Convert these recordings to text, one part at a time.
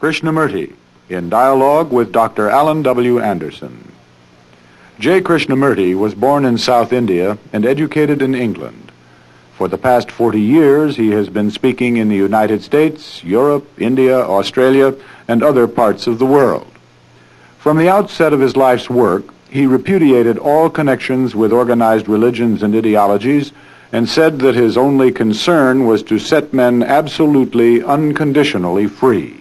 Krishnamurti, in dialogue with Dr. Allan W. Anderson. J. Krishnamurti was born in South India and educated in England. For the past 40 years, he has been speaking in the United States, Europe, India, Australia, and other parts of the world. From the outset of his life's work, he repudiated all connections with organized religions and ideologies and said that his only concern was to set men absolutely, unconditionally free.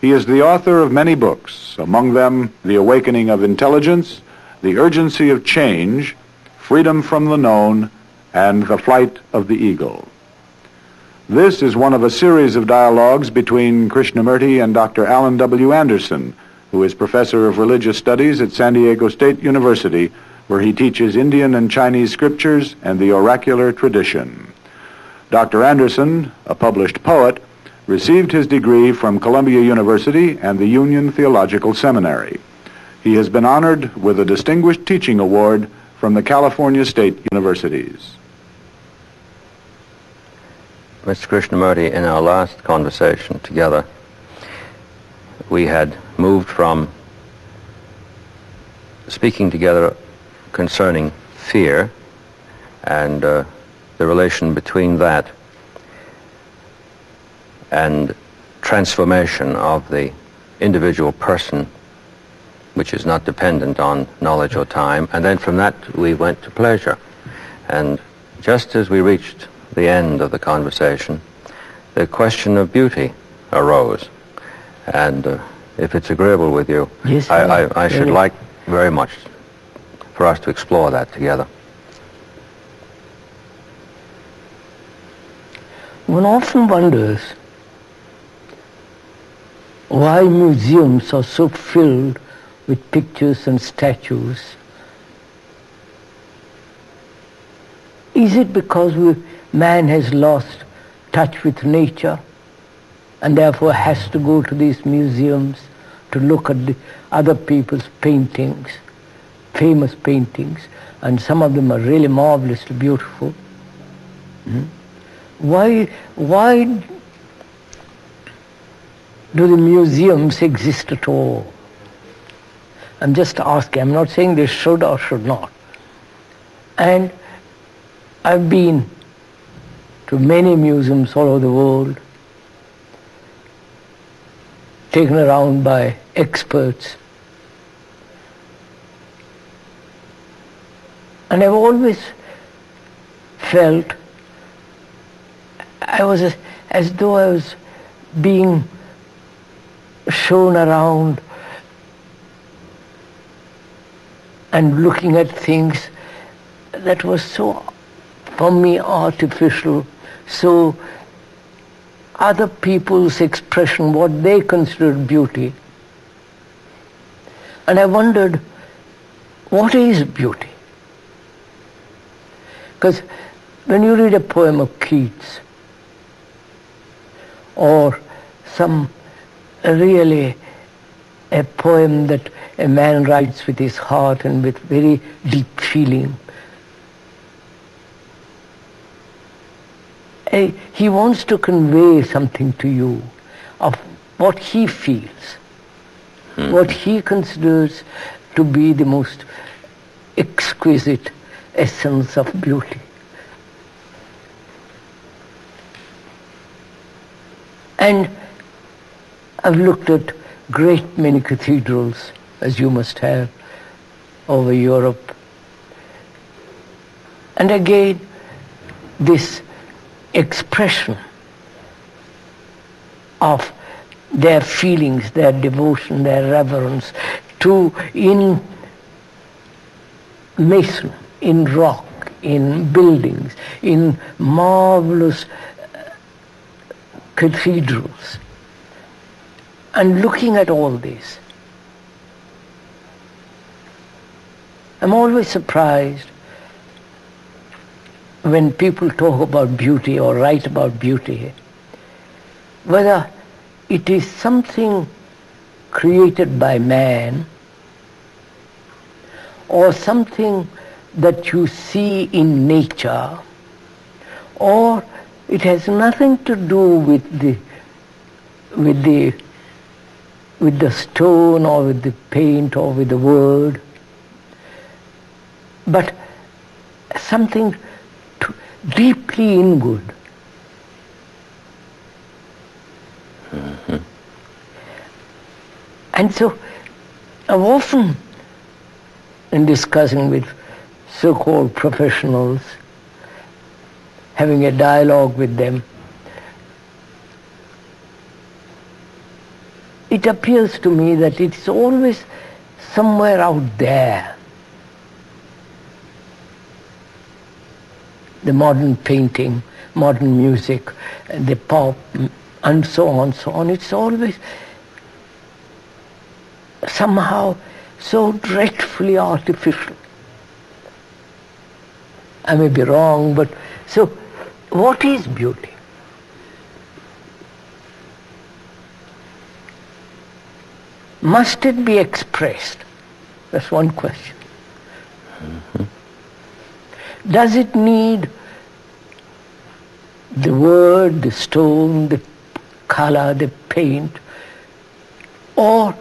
He is the author of many books, among them The Awakening of Intelligence, The Urgency of Change, Freedom from the Known, and The Flight of the Eagle. This is one of a series of dialogues between Krishnamurti and Dr. Allan W. Anderson, who is professor of religious studies at San Diego State University, where he teaches Indian and Chinese scriptures and the oracular tradition. Dr. Anderson, a published poet, received his degree from Columbia University and the Union Theological Seminary. He has been honored with a Distinguished Teaching Award from the California State Universities. Mr. Krishnamurti, in our last conversation together, we had moved from speaking together concerning fear and the relation between that and transformation of the individual person, which is not dependent on knowledge or time. And then from that we went to pleasure. And just as we reached the end of the conversation, the question of beauty arose. And if it's agreeable with you, yes, I should like very much for us to explore that together. One often wonders why museums are so filled with pictures and statues. Is it because man has lost touch with nature and therefore has to go to these museums to look at the other people's paintings, famous paintings, and some of them are really marvelously beautiful? Why do the museums exist at all? I'm just asking. I'm not saying they should or should not. And I've been to many museums all over the world, taken around by experts. And I've always felt I was as though I was being shown around and looking at things that was so, for me, artificial, so other people's expression, what they considered beauty. And I wondered, what is beauty? Because when you read a poem of Keats, or some really a poem that a man writes with his heart and with very deep feeling, he wants to convey something to you of what he feels, what he considers to be the most exquisite essence of beauty. And I've looked at great many cathedrals, as you must have, over Europe. And again, this expression of their feelings, their devotion, their reverence in mason, in rock, in buildings, in marvelous cathedrals. And looking at all this, I'm always surprised when people talk about beauty or write about beauty, whether it is something created by man or something that you see in nature, or it has nothing to do with the with the stone or with the paint or with the word, but something deeply inward. And so I've often, in discussing with so-called professionals, having a dialogue with them, it appears to me that it's always somewhere out there. The modern painting, modern music, the pop, and so on, it's always somehow so dreadfully artificial. I may be wrong, but so what is beauty? Must it be expressed? That's one question. Does it need the word, the stone, the color, the paint, or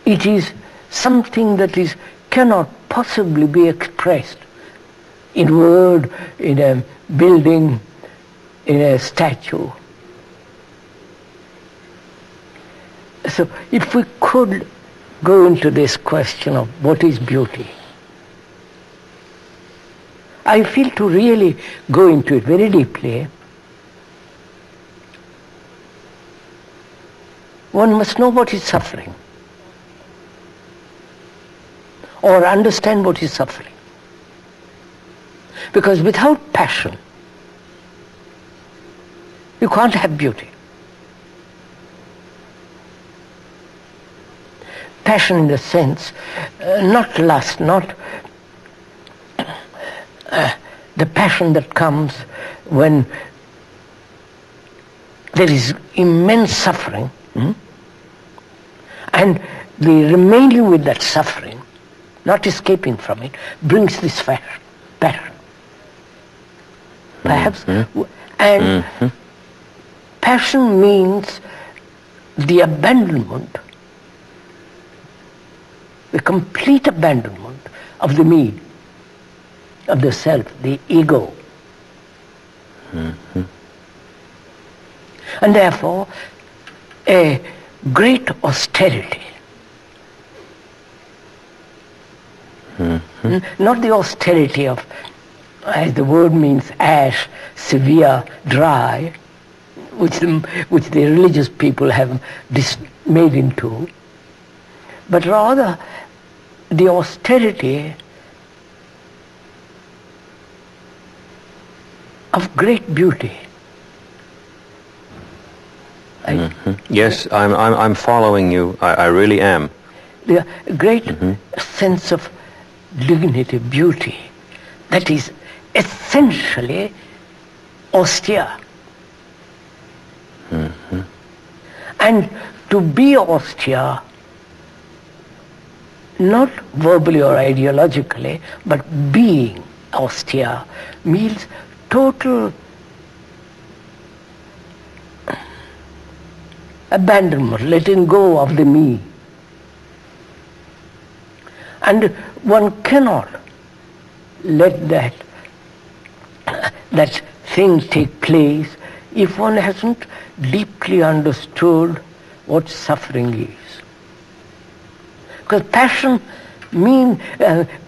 it is something that cannot possibly be expressed in word, in a building, in a statue? So if we could go into this question of what is beauty, I feel to really go into it very deeply, one must know what is suffering, or understand what is suffering. Because without passion, you can't have beauty. Passion in the sense, not lust, not the passion that comes when there is immense suffering, and the remaining with that suffering, not escaping from it, brings this passion. Perhaps, and passion means the abandonment, the complete abandonment of the me, of the self, the ego. And therefore, a great austerity. Not the austerity of, as the word means, ash, severe, dry, which the religious people have made into, but rather the austerity of great beauty. Yes, I'm following you. I really am. The great sense of dignity, beauty, that is essentially austere. And to be austere, not verbally or ideologically, but being austere, means total abandonment, letting go of the me. And one cannot let that thing take place if one hasn't deeply understood what suffering is. Because passion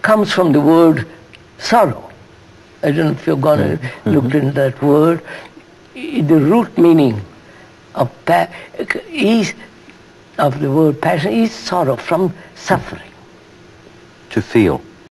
comes from the word sorrow. I don't know if you've gone and looked into that word. The root meaning of the word passion is sorrow, from suffering. To feel.